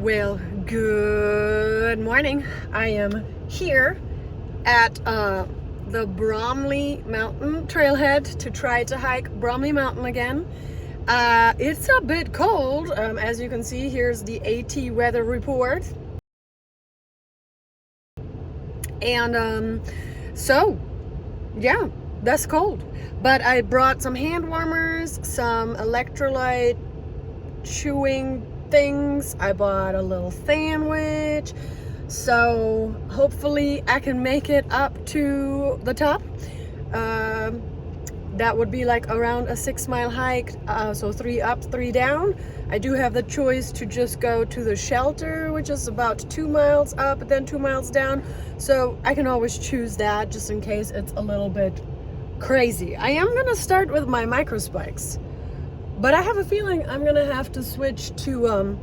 Well, good morning. I am here at the Bromley Mountain trailhead to try to hike Bromley Mountain again. It's a bit cold. As you can see, here's the AT weather report. And so, yeah, that's cold. But I brought some hand warmers, some electrolyte chewing things. I bought a little sandwich. So hopefully I can make it up to the top. That would be like around a 6-mile hike. So 3 up, 3 down. I do have the choice to just go to the shelter, which is about 2 miles up, then 2 miles down. So I can always choose that just in case it's a little bit crazy. I am gonna start with my micro spikes, but I have a feeling I'm gonna have to switch to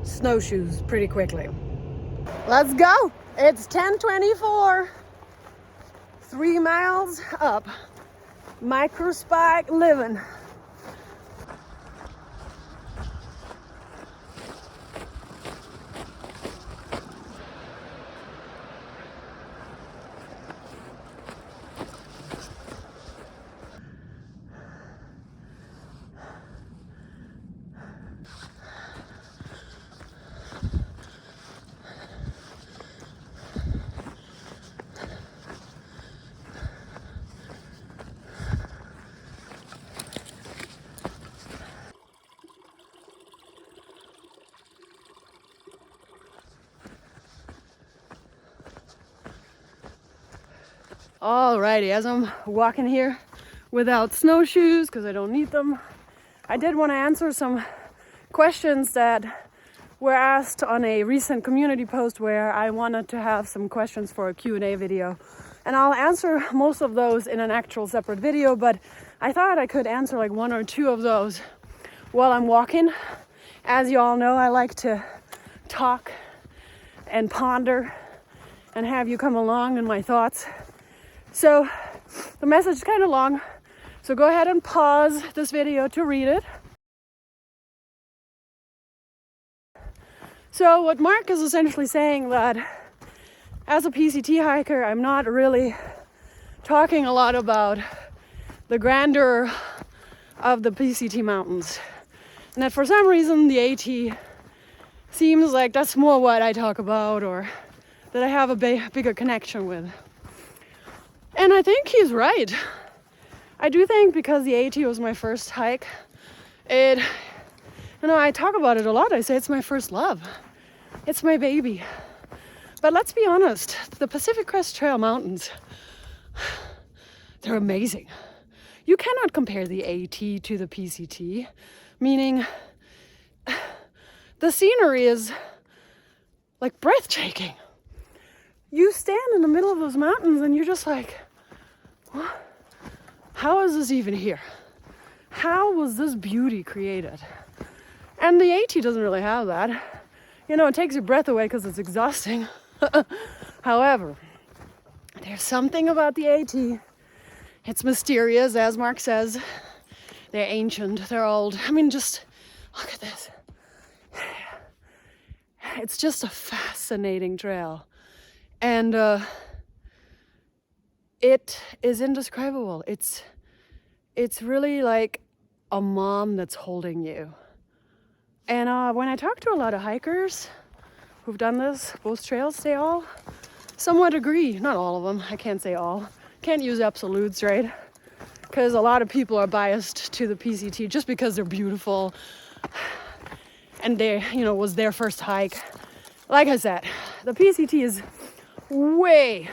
snowshoes pretty quickly. Let's go. It's 10:24. 3 miles up. Micro spike living. Alrighty, as I'm walking here without snowshoes because I don't need them, I did want to answer some questions that were asked on a recent community post where I wanted to have some questions for a Q&A video. And I'll answer most of those in an actual separate video, but I thought I could answer like 1 or 2 of those while I'm walking. As you all know, I like to talk and ponder and have you come along in my thoughts. So the message is kind of long, so go ahead and pause this video to read it. So what Mark is essentially saying that as a PCT hiker, I'm not really talking a lot about the grandeur of the PCT mountains. And that for some reason the AT seems like that's more what I talk about, or that I have a bigger connection with. And I think he's right. I do think because the AT was my first hike, I talk about it a lot. I say it's my first love. It's my baby. But let's be honest, the Pacific Crest Trail Mountains, they're amazing. You cannot compare the AT to the PCT, meaning the scenery is like breathtaking. You stand in the middle of those mountains and you're just like, what? How is this even here? How was this beauty created? And the AT doesn't really have that. It takes your breath away because it's exhausting. However, there's something about the AT. It's mysterious, as Mark says. They're ancient, they're old. Just look at this. It's just a fascinating trail. And it is indescribable. It's really like a mom that's holding you. And when I talk to a lot of hikers who've done this, both trails, they all somewhat agree. Not all of them, I can't say all. Can't use absolutes, right? Because a lot of people are biased to the PCT just because they're beautiful and they, was their first hike. Like I said, the PCT is way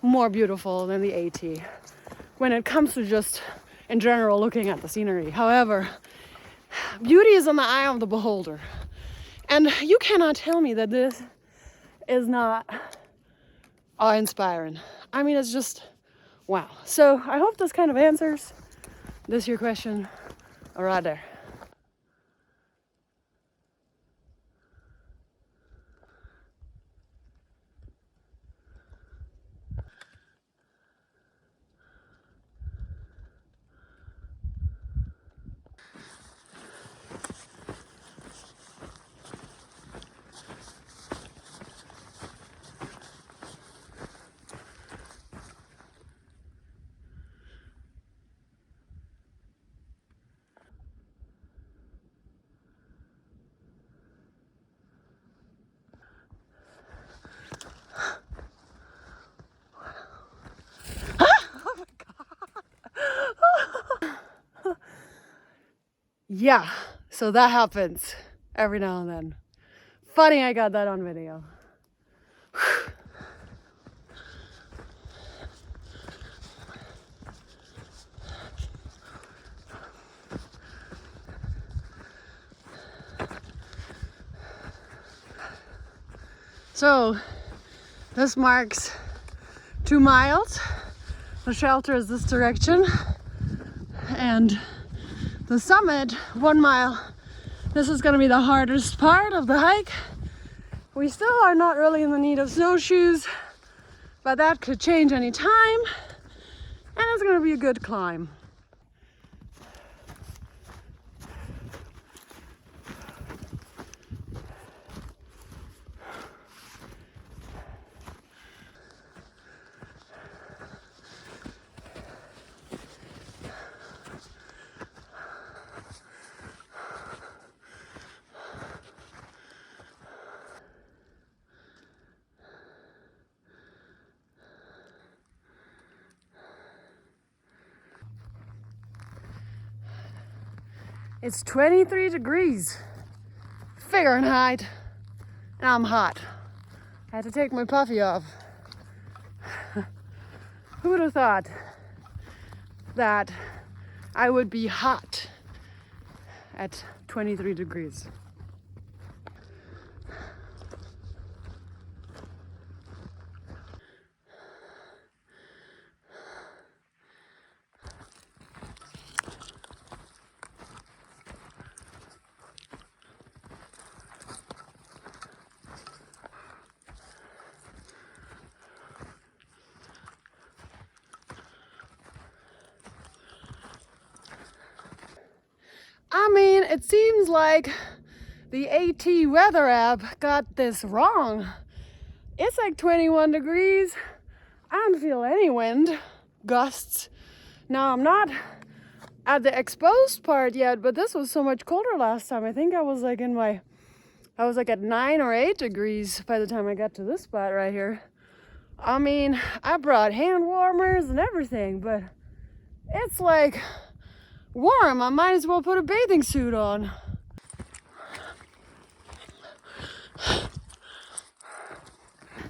more beautiful than the AT when it comes to just in general looking at the scenery. However, beauty is in the eye of the beholder, and you cannot tell me that this is not awe-inspiring. It's just wow. So I hope this kind of answers your question right there. Yeah, so that happens every now and then. Funny I got that on video. So this marks 2 miles. The shelter is this direction, and the summit 1 mile. This is going to be the hardest part of the hike. We still are not really in the need of snowshoes, but that could change any time, and it's going to be a good climb. It's 23 degrees Fahrenheit, and I'm hot. I had to take my puffy off. Who would have thought that I would be hot at 23 degrees? I mean, it seems like the AT weather app got this wrong. It's like 21 degrees. I don't feel any wind gusts. Now, I'm not at the exposed part yet, but this was so much colder last time. I think I was like at 9 or 8 degrees by the time I got to this spot right here. I mean, I brought hand warmers and everything, but it's like warm. I might as well put a bathing suit on.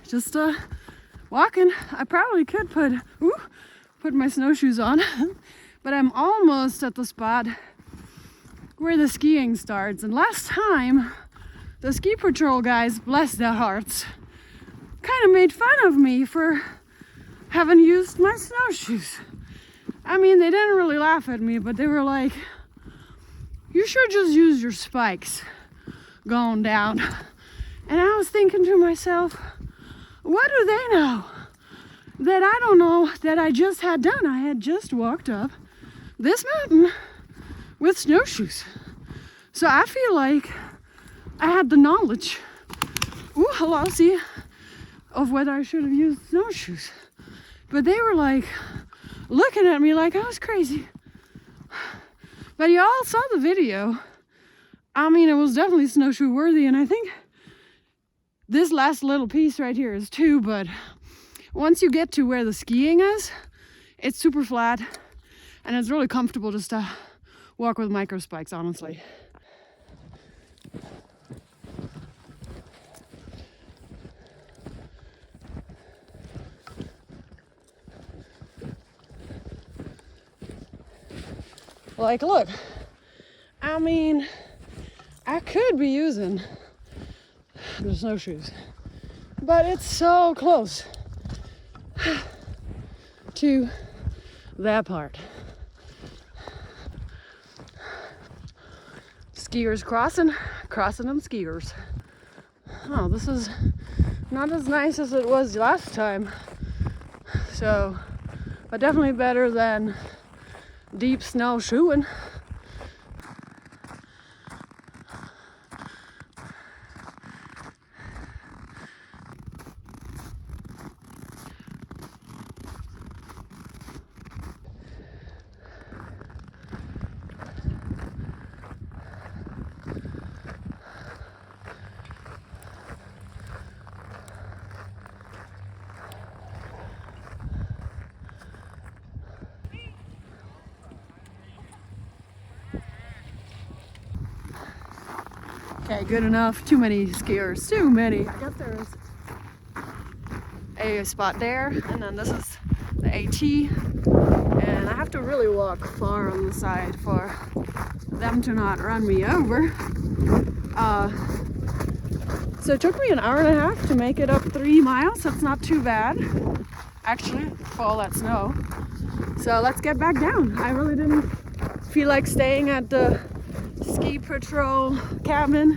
Just walking. I probably could put my snowshoes on, but I'm almost at the spot where the skiing starts. And last time, the ski patrol guys, bless their hearts, kind of made fun of me for having used my snowshoes. I mean, they didn't really laugh at me, but they were like, you should just use your spikes going down. And I was thinking to myself, what do they know that I don't know that I just had done? I had just walked up this mountain with snowshoes. So I feel like I had the knowledge, hello, see, of whether I should have used snowshoes. But they were like looking at me like I was crazy. But you all saw the video. I mean, it was definitely snowshoe worthy, and I think this last little piece right here is too, but once you get to where the skiing is, it's super flat, and it's really comfortable just to walk with micro spikes, honestly. Like, look, I mean, I could be using the snowshoes, but it's so close to that part. Skiers crossing them skiers. Oh, this is not as nice as it was last time, so, but definitely better than deep snowshoeing. Okay, good enough. Too many skiers, too many. I guess there is a spot there, and then this is the AT, and I have to really walk far on the side for them to not run me over. So it took me an hour and a half to make it up 3 miles. That's not too bad, actually, for all that snow. So let's get back down. I really didn't feel like staying at the ski patrol cabin.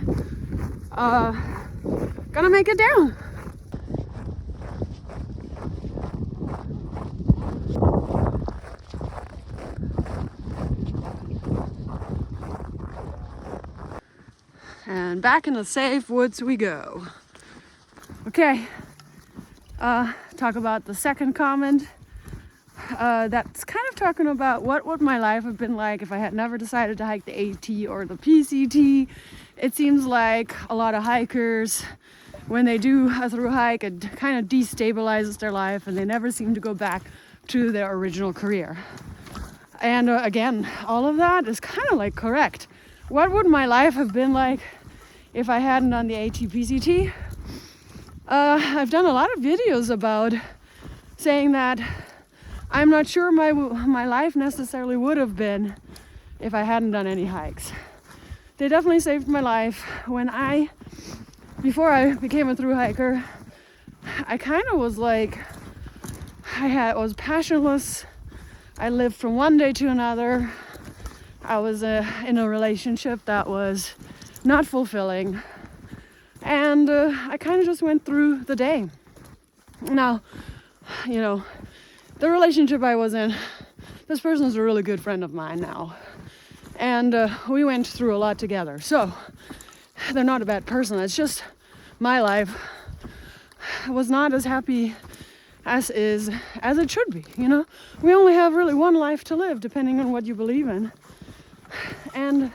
Gonna make it down. And back in the safe woods we go. Okay, talk about the second comment. That's kind of talking about what would my life have been like if I had never decided to hike the AT or the PCT. It seems like a lot of hikers, when they do a thru hike, it kind of destabilizes their life and they never seem to go back to their original career. And again, all of that is kind of like correct. What would my life have been like if I hadn't done the AT PCT? I've done a lot of videos about saying that I'm not sure my life necessarily would have been if I hadn't done any hikes. They definitely saved my life. Before I became a thru hiker, I kind of was like, I was passionless. I lived from one day to another. I was in a relationship that was not fulfilling. And I kind of just went through the day. Now, you know, the relationship I was in, this person is a really good friend of mine now. And we went through a lot together. So they're not a bad person. It's just my life was not as happy as it should be, you know? We only have really one life to live, depending on what you believe in. And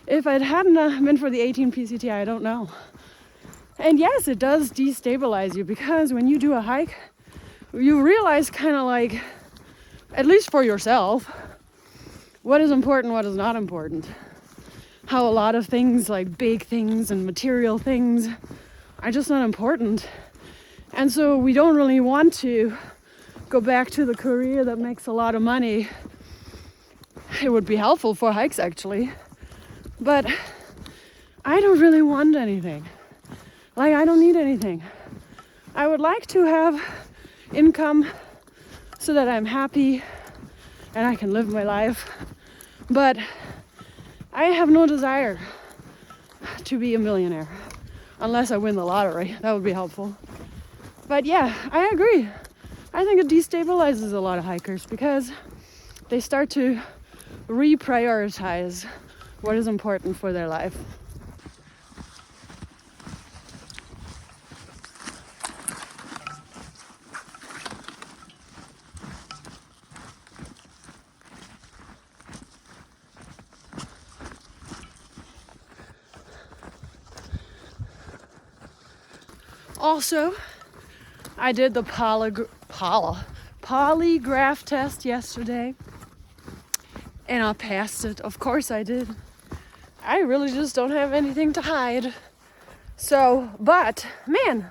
if it hadn't been for the 18 PCT, I don't know. And yes, it does destabilize you, because when you do a hike, you realize kind of like, at least for yourself, what is important, what is not important. How a lot of things, like big things and material things, are just not important. And so we don't really want to go back to the career that makes a lot of money. It would be helpful for hikes, actually. But I don't really want anything. Like, I don't need anything. I would like to have income so that I'm happy and I can live my life. But I have no desire to be a millionaire. Unless I win the lottery. That would be helpful. But yeah, I agree. I think it destabilizes a lot of hikers because they start to reprioritize what is important for their life. Also, I did the polygraph test yesterday, and I passed it. Of course I did. I really just don't have anything to hide. So, but man,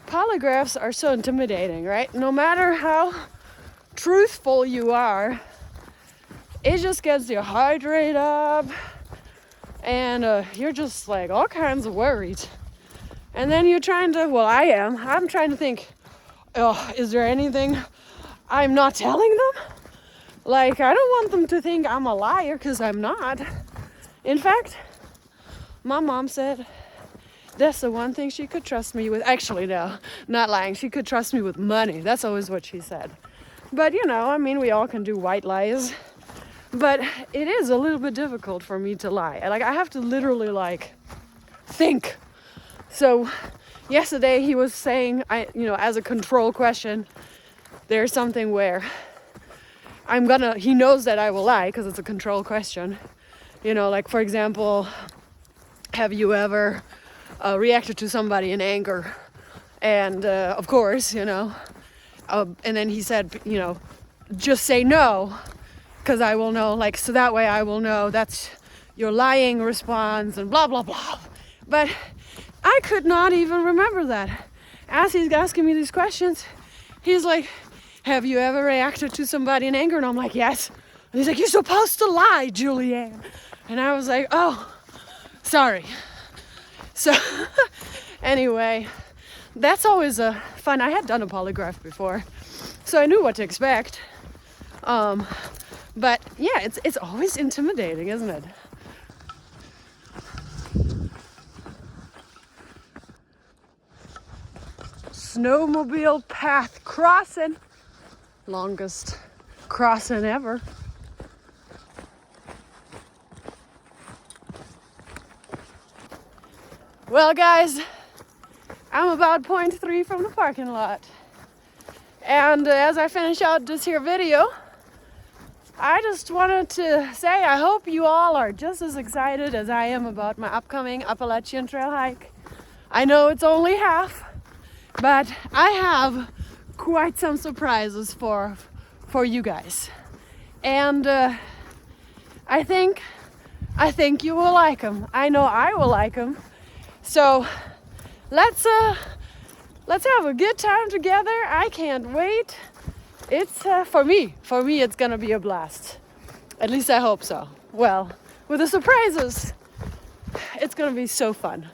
polygraphs are so intimidating, right? No matter how truthful you are, it just gets your heart rate up, and you're just like all kinds of worried. And then you're trying to, I'm trying to think, oh, is there anything I'm not telling them? Like, I don't want them to think I'm a liar, because I'm not. In fact, my mom said that's the one thing she could trust me with. Actually, no, not lying. She could trust me with money. That's always what she said. But, you know, I mean, we all can do white lies. But it is a little bit difficult for me to lie. Like, I have to literally, like, think. So yesterday he was saying, as a control question, there's something where he knows that I will lie because it's a control question. You know, like, for example, have you ever reacted to somebody in anger? And of course, and then he said, just say no, because I will know, like, so that way I will know that's your lying response and blah, blah, blah. But I could not even remember that. As he's asking me these questions, he's like, have you ever reacted to somebody in anger? And I'm like, yes. And he's like, you're supposed to lie, Julianne. And I was like, oh, sorry. So anyway, that's always fun. I had done a polygraph before, so I knew what to expect. But yeah, it's always intimidating, isn't it? Snowmobile path crossing. Longest crossing ever. Well, guys, I'm about 0.3 from the parking lot. And as I finish out this here video, I just wanted to say I hope you all are just as excited as I am about my upcoming Appalachian trail hike. I know it's only half, but I have quite some surprises for you guys. And I think you will like them. I know I will like them. So let's have a good time together. I can't wait. It's for me it's gonna be a blast. At least I hope so. Well, with the surprises, it's gonna be so fun.